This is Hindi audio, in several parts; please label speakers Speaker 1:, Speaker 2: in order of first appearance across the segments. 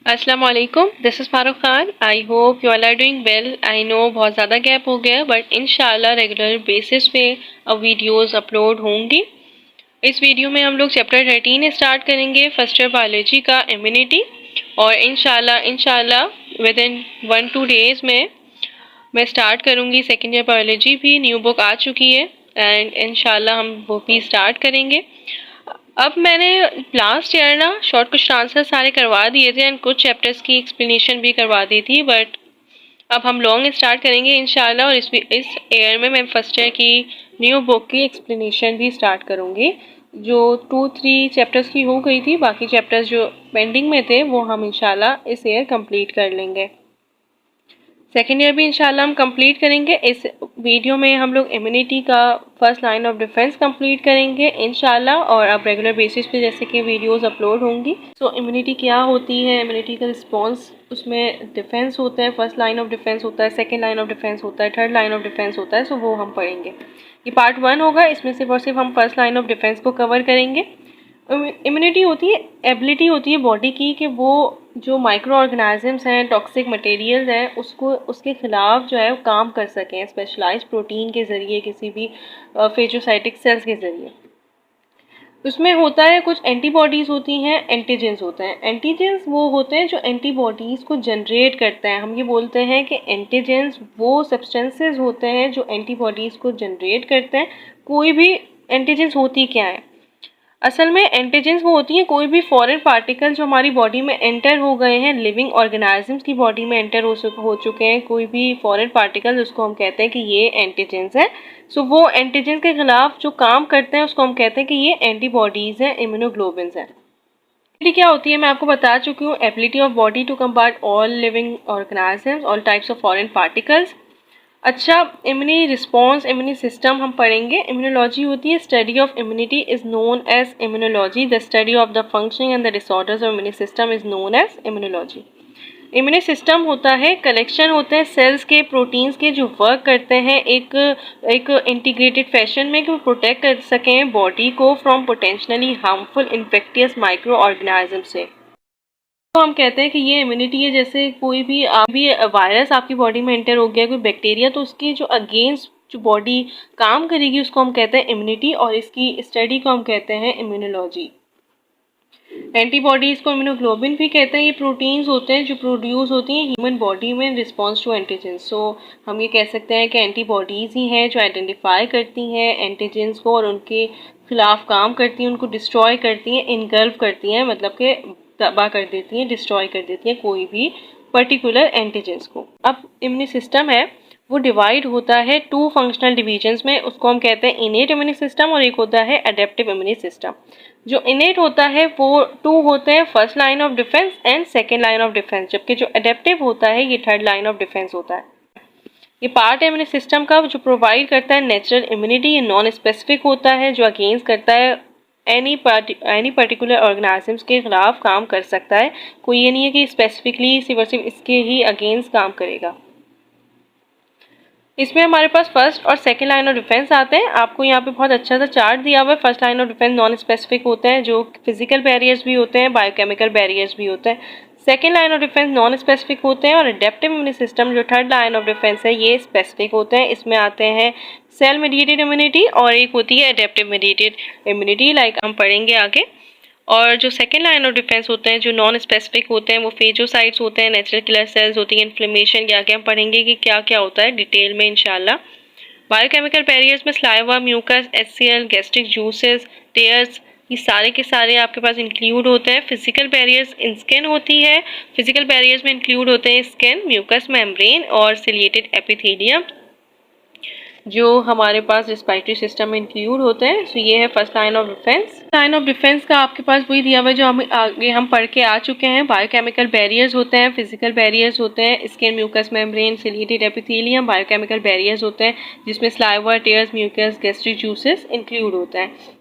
Speaker 1: अस्सलाम वालेकुम, this is Farooq Khan. I hope you all are doing well. I know बहुत ज़्यादा गैप हो गया बट इंशाल्लाह रेगुलर बेसिस पे अब वीडियोस अपलोड होंगी। इस वीडियो में हम लोग चैप्टर 13 स्टार्ट करेंगे, फर्स्ट ईयर बायोलॉजी का इम्यूनिटी। और इंशाल्लाह विद इन 1-2 डेज़ में मैं स्टार्ट करूँगी सेकेंड ईयर बायोलॉजी भी। न्यू बुक आ चुकी है एंड इंशाल्लाह हम वो भी स्टार्ट करेंगे। अब मैंने लास्ट ईयर ना शॉर्ट क्वेश्चन आंसर सारे करवा दिए थे एंड कुछ चैप्टर्स की एक्सप्लेनेशन भी करवा दी थी, बट अब हम लॉन्ग स्टार्ट करेंगे इंशाल्लाह। और इस ईयर में मैं फर्स्ट ईयर की न्यू बुक की एक्सप्लेनेशन भी स्टार्ट करूँगी। जो 2-3 चैप्टर्स की हो गई थी, बाकी चैप्टर्स जो पेंडिंग में थे वो हम इंशाल्लाह इस ईयर कंप्लीट कर लेंगे। सेकेंड ईयर भी इंशाल्लाह हम कंप्लीट करेंगे। इस वीडियो में हम लोग इम्यूनिटी का first line of defence complete करेंगे इंशाल्लाह। और अब रेगुलर बेसिस पे जैसे कि वीडियोस अपलोड होंगी। सो इम्यूनिटी क्या होती है, इम्यूनिटी का रिस्पॉन्स, उसमें डिफेंस होता है, फर्स्ट लाइन ऑफ डिफेंस होता है, सेकेंड लाइन ऑफ डिफेंस होता है, थर्ड लाइन ऑफ डिफेंस होता है। सो वो हम पढ़ेंगे। ये पार्ट 1 होगा, इसमें सिर्फ और सिर्फ हम फर्स्ट लाइन ऑफ डिफेंस को कवर करेंगे। इम्यूनिटी होती है, एबिलिटी होती है बॉडी की कि वो जो माइक्रो ऑर्गेनिजम्स हैं, टॉक्सिक मटेरियल्स हैं, उसको उसके खिलाफ जो है वो काम कर सकें स्पेशलाइज प्रोटीन के ज़रिए, किसी भी फेगोसाइटिक सेल्स के ज़रिए। उसमें होता है कुछ एंटीबॉडीज़ होती हैं, एंटीजेंस होते हैं। एंटीजेंस वो होते हैं जो एंटीबॉडीज़ को जनरेट करते हैं। हम ये बोलते हैं कि एंटीजेंस वो सब्सटेंसेस होते हैं जो एंटीबॉडीज़ को जनरेट करते हैं। कोई भी एंटीजेंस होती क्या है, असल में एंटीजेंस वो होती हैं कोई भी फॉरेन पार्टिकल जो हमारी बॉडी में एंटर हो गए हैं, लिविंग ऑर्गेनिजम्स की बॉडी में एंटर हो चुके हैं कोई भी फॉरेन पार्टिकल, उसको हम कहते हैं कि ये एंटीजेंस है। सो वो एंटीजेंस के खिलाफ जो काम करते हैं उसको हम कहते हैं कि ये एंटीबॉडीज हैं, इम्यूनोग्लोबिन्स हैं। एबिलिटी क्या होती है मैं आपको बता चुकी हूँ। Ability of body to combat all living organisms, all types of foreign particles. अच्छा, इम्यूनी रिस्पॉन्स, इम्यूनी सिस्टम हम पढ़ेंगे। इम्यूनोलॉजी होती है study of immunity, is known as immunology. The study of the functioning and the disorders of immune system is known as immunology. Immune system होता है कलेक्शन होते हैं सेल्स के, प्रोटीन्स के, जो वर्क करते हैं एक इंटीग्रेटेड फैशन में कि वो प्रोटेक्ट कर सकें बॉडी को from potentially harmful infectious micro organism से। तो हम कहते हैं कि ये इम्यूनिटी है। जैसे कोई भी वायरस आपकी बॉडी में एंटर हो गया, कोई बैक्टीरिया, तो उसकी जो अगेंस्ट जो बॉडी काम करेगी उसको हम कहते हैं इम्यूनिटी, और इसकी स्टडी को हम कहते हैं इम्यूनोलॉजी। एंटीबॉडीज़ को इम्यूनोग्लोबिन भी कहते हैं। ये प्रोटीन्स होते हैं जो प्रोड्यूस होती हैं ह्यूमन बॉडी में इन रिस्पॉन्स टू एंटीजेंस। सो हम ये कह सकते हैं कि एंटीबॉडीज़ ही हैं जो आइडेंटिफाई करती हैं एंटीजेंस को और उनके खिलाफ काम करती हैं, उनको डिस्ट्रॉय करती हैं, इनगल्फ करती हैं, मतलब कि तबाह कर देती हैं, डिस्ट्रॉय कर देती हैं कोई भी पर्टिकुलर एंटीजेंस को। अब इम्यून सिस्टम है वो डिवाइड होता है 2 फंक्शनल डिवीजन्स में। उसको हम कहते हैं इनेट इम्यून सिस्टम और एक होता है अडेप्टिव इम्यून सिस्टम। जो इनेट होता है वो 2 होते हैं, first line of defence and second line of defence, जबकि जो अडेप्टिव होता है ये थर्ड लाइन ऑफ डिफेंस होता है। ये पार्ट है इम्यून सिस्टम का जो प्रोवाइड करता है नेचुरल इम्यूनिटी। ये नॉन स्पेसिफिक होता है जो अगेंस्ट करता है एनी पर्टिकुलर ऑर्गेनिजम्स के खिलाफ काम कर सकता है। कोई ये नहीं है कि स्पेसिफिकली सिर्फ और सिर्फ इसके ही अगेंस्ट काम करेगा। इसमें हमारे पास फर्स्ट और सेकंड लाइन ऑफ डिफेंस आते हैं। आपको यहाँ पे बहुत अच्छा सा चार्ट दिया हुआ है। First line of defence non specific होते हैं जो फिजिकल बैरियर्स भी होते हैं, बायोकेमिकल बैरियर्स भी होते हैं। Second line of defence non specific होते हैं और अडेप्टिव इम्यून सिस्टम जो थर्ड लाइन ऑफ डिफेंस है ये स्पेसिफिक होते हैं। इसमें आते हैं सेल मीडिएटेड इम्यूनिटी और एक होती है अडेप्टिव मीडिएटेड इम्यूनिटी, लाइक हम पढ़ेंगे आगे। और जो सेकेंड लाइन ऑफ डिफेंस होते हैं जो नॉन स्पेसिफिक होते हैं वो फेजोसाइट्स होते हैं, नेचुरल किलर सेल्स होती हैं, इन्फ्लेमेशन, क्या क्या हम पढ़ेंगे कि क्या क्या होता है डिटेल में इंशाल्लाह। बायोकेमिकल बैरियर्स में saliva, mucus, HCl, gastric juices, tears, ये सारे के सारे आपके पास इंक्लूड होते हैं। फिजिकल बैरियर्स इन स्किन होती है। फिजिकल बैरियर्स में इंक्लूड होते हैं स्किन, म्यूकस मेम्ब्रेन और सिलिएटेड एपिथेलियम जो हमारे पास रिस्पायरेटरी सिस्टम में इंक्लूड होते हैं। सो ये है first line of defence. Line of defence का आपके पास वही दिया हुआ है जो हम आगे हम पढ़ के आ चुके हैं। बायोकेमिकल बैरियर्स होते हैं, फिजिकल बैरियर्स होते हैं, skin, mucus membrane, ciliated epithelium. Biochemical barriers होते हैं जिसमें saliva, tears, mucus, gastric juices include होता है।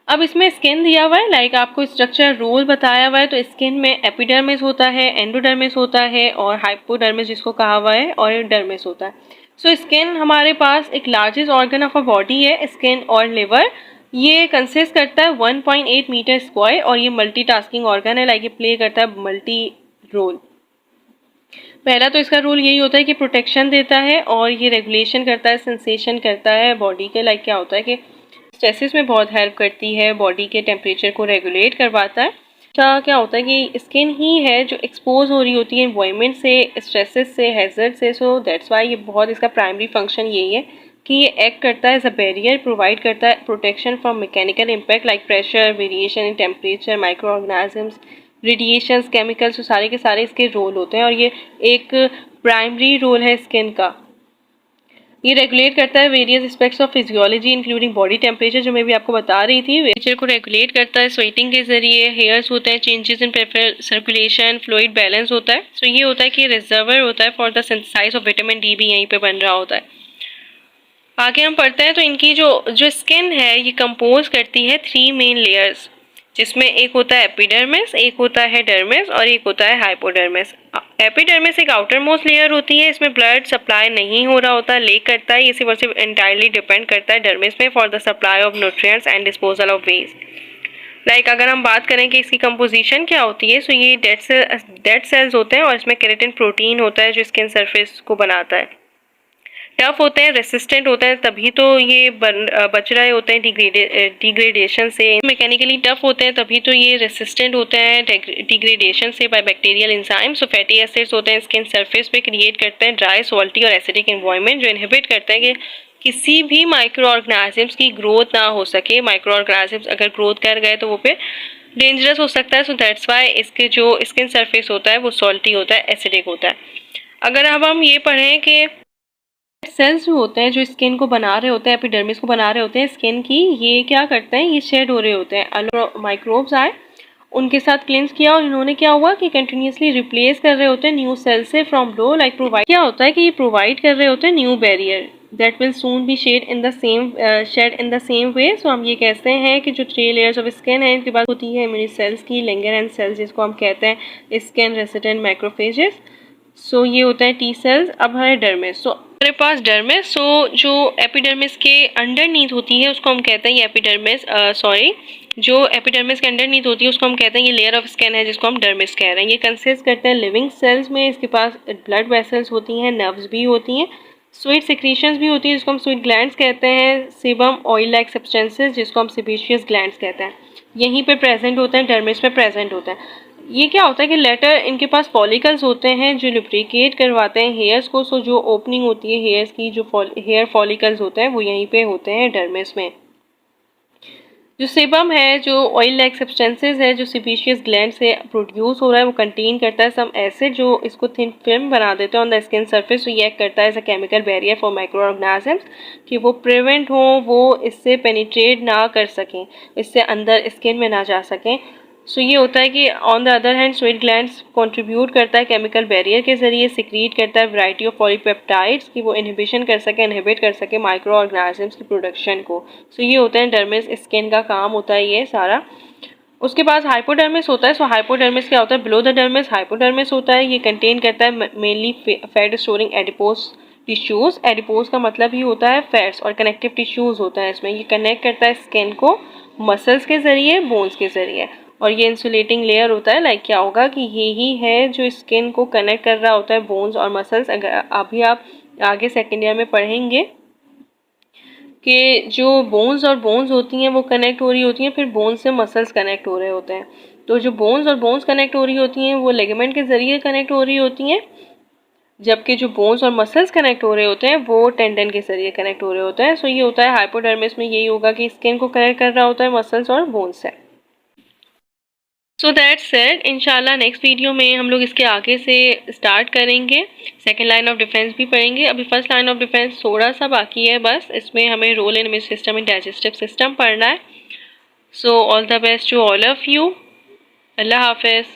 Speaker 1: अब इसमें स्किन दिया हुआ है, लाइक आपको स्ट्रक्चर रोल बताया हुआ है। तो स्किन में एपिडर्मिस होता है, एंडोडर्मिस होता है और हाइपोडर्मिस जिसको कहा हुआ है, और डर्मिस होता है। सो स्किन हमारे पास एक largest organ of a body है, स्किन और लिवर। ये कंसिस्ट करता है 1.8 मीटर स्क्वायर और ये मल्टीटास्किंग ऑर्गन है, लाइक ये प्ले करता है मल्टी रोल। पहला तो इसका रोल यही होता है कि प्रोटेक्शन देता है और ये रेगुलेशन करता है, सेंसेशन करता है बॉडी के, लाइक क्या होता है कि स्ट्रेसेस में बहुत हेल्प करती है, बॉडी के टेम्परेचर को रेगुलेट करवाता है। क्या होता है कि स्किन ही है जो एक्सपोज हो रही होती है एनवायरनमेंट से, स्ट्रेसेस से, हैजर्ड से, सो दैट्स वाई ये बहुत इसका प्राइमरी फंक्शन यही है कि ये एक्ट करता है एज अ बैरियर, प्रोवाइड करता है protection from mechanical impact like pressure, variation in temperature, micro organisms, radiations, chemicals, तो सारे के सारे इसके रोल होते हैं और ये एक प्राइमरी रोल है स्किन का। ये रेगुलेट करता है various aspects of physiology including body temperature, जो मैं भी आपको बता रही थी। टेम्परेचर को रेगुलेट करता है स्वेटिंग के जरिए, हेयर्स होते हैं, changes in peripheral circulation, fluid balance होता है। सो ये होता है कि रिजर्वर होता है for the synthesize of vitamin D भी यहीं पे बन रहा होता है। आगे हम पढ़ते हैं तो इनकी जो स्किन है ये कंपोज करती है 3 मेन लेयर्स, जिसमें एक होता है एपिडर्मिस, एक होता है डर्मिस और एक होता है हाइपोडर्मिस। एपिडर्मिस एक आउटर मोस्ट लेयर होती है, इसमें ब्लड सप्लाई नहीं हो रहा होता, लेक करता है, ये सिर्फ और सिर्फ एंटायरली डिपेंड करता है डर्मिस में for the supply of nutrients and disposal of waste. Like अगर हम बात करें कि इसकी कंपोजिशन क्या होती है, सो ये डेड सेल्स होते हैं और इसमें केराटिन प्रोटीन होता है जो स्किन सरफेस को बनाता है। टफ होते हैं, रेसिस्टेंट होते हैं, तभी तो ये बच रहे होते हैं डिग्रेडेशन से। मैकेनिकली टफ होते हैं तभी तो ये रेसिस्टेंट होते हैं डिग्रेडेशन से बाय बैक्टीरियल एंजाइम। सो फैटी एसिड्स होते हैं स्किन सरफेस पे, क्रिएट करते हैं ड्राई, सॉल्टी और एसिडिक एनवायरनमेंट जो इनहिबिट करते हैं कि किसी भी माइक्रो ऑर्गेनिजम्स की ग्रोथ ना हो सके। माइक्रो ऑर्गेनिजम्स अगर ग्रोथ कर गए तो वो फिर डेंजरस हो सकता है। सो दैट्स वाई इसके जो स्किन सरफेस होता है वो सॉल्टी होता है, एसिडिक होता है। अगर अब हम ये पढ़ें कि सेल्स जो होते हैं जो स्किन को बना रहे होते हैं, एपिडर्मिस को बना रहे होते हैं स्किन की, ये क्या करते हैं, ये शेड हो रहे होते हैं। माइक्रोब्स आए, उनके साथ क्लिंस किया और इन्होंने क्या हुआ कि कंटिन्यूसली रिप्लेस कर रहे होते हैं न्यू सेल से फ्रॉम लो, लाइक प्रोवाइड क्या होता है कि ये प्रोवाइड कर रहे होते हैं new barrier that will soon be shed in the same way. So हम ये कहते हैं कि जो 3 लेयर्स ऑफ स्किन है, इनके बाद होती है इम्यूनिटी सेल्स की, लैंगरहैंस सेल्स जिसको हम कहते हैं स्किन रेसिडेंट मैक्रोफेजेस। सो ये होता है टी सेल्स। अब है डर्मिस। सो हमारे पास डर्मिस, सो जो एपिडर्मिस के अंडरनीथ होती है उसको हम कहते हैं ये एपिडर्मिस, जो एपिडर्मिस के अंडरनीथ होती है उसको हम कहते हैं ये लेयर ऑफ स्किन है जिसको हम डर्मिस कह रहे हैं। ये कंसिस्ट करते हैं लिविंग सेल्स में, इसके पास ब्लड वेसल्स होती हैं, नर्व्स भी होती हैं, स्वीट सिक्रीशंस भी होती है जिसको हम स्वीट ग्लैंड्स कहते हैं, सीबम ऑयल लाइक सब्सटेंसेस जिसको हम सेबेशियस ग्लैंड्स कहते हैं, यहीं पे प्रेजेंट होते हैं, डर्मिस में प्रेजेंट होते हैं। ये क्या होता है कि लेटर इनके पास फॉलिकल्स होते हैं जो लुब्रिकेट करवाते हैं हेयर्स को। सो जो ओपनिंग होती है हेयर्स की, जो हेयर फॉलिकल्स होते हैं वो यहीं पे होते हैं डर्मिस में। जो सेबम है, जो ऑयल लाइक सब्सटेंसेस है जो सेबेशियस ग्लैंड से प्रोड्यूस हो रहा है, वो कंटेन करता है सम एसिड जो इसको थिन फिल्म बना देते हैं ऑन द स्किन सरफेस। तो ये एक्ट करता है as a chemical barrier for micro organisms कि वो प्रिवेंट हो, वो इससे पेनिट्रेट ना कर सकें, इससे अंदर स्किन में ना जा सकें। सो ये होता है कि on the other hand sweet glands contribute करता है केमिकल बैरियर के जरिए, सिक्रीट करता है वैरायटी ऑफ पॉलीपेप्टाइड्स कि वो इनहिबिशन कर सके, इनहिबिट कर सके माइक्रो ऑर्गेनिजम्स की प्रोडक्शन को। सो ये होता है डर्मिस, स्किन का काम होता है ये सारा। उसके बाद हाइपोडर्मिस होता है। सो हाइपोडर्मिस क्या होता है, बिलो द डर्मिस हाइपोडर्मिस होता है। ये कंटेन करता है mainly fat storing adipose tissues. Adipose का मतलब ही होता है फैट्स और कनेक्टिव टिश्यूज होता है इसमें। ये कनेक्ट करता है स्किन को मसल्स के जरिए, बोन्स के जरिए, और ये इंसुलेटिंग लेयर होता है। लाइक क्या होगा कि ये ही है जो स्किन को कनेक्ट कर रहा होता है बोन्स और मसल्स। अगर अभी आप आगे सेकेंड ईयर में पढ़ेंगे कि जो बोन्स होती हैं वो कनेक्ट हो रही होती हैं, फिर बोन्स से मसल्स कनेक्ट हो रहे होते हैं। तो जो बोन्स कनेक्ट हो रही होती हैं वो लिगामेंट के जरिए कनेक्ट हो रही होती हैं, जबकि जो बोन्स और मसल्स कनेक्ट हो रहे होते हैं वो टेंडन के जरिए कनेक्ट हो रहे होते हैं। सो ये होता है हाइपोडर्मिस में, यही होगा कि स्किन को कनेक्ट कर रहा होता है मसल्स और बोन्स से। So that's it. इंशाल्लाह नेक्स्ट वीडियो में हम लोग इसके आगे से स्टार्ट करेंगे, सेकेंड लाइन ऑफ डिफेंस भी पढ़ेंगे। अभी फर्स्ट लाइन ऑफ डिफेंस थोड़ा सा बाकी है बस, इसमें हमें role in immune system and digestive system पढ़ना है। So all the best to all of you. अल्लाह हाफिज़।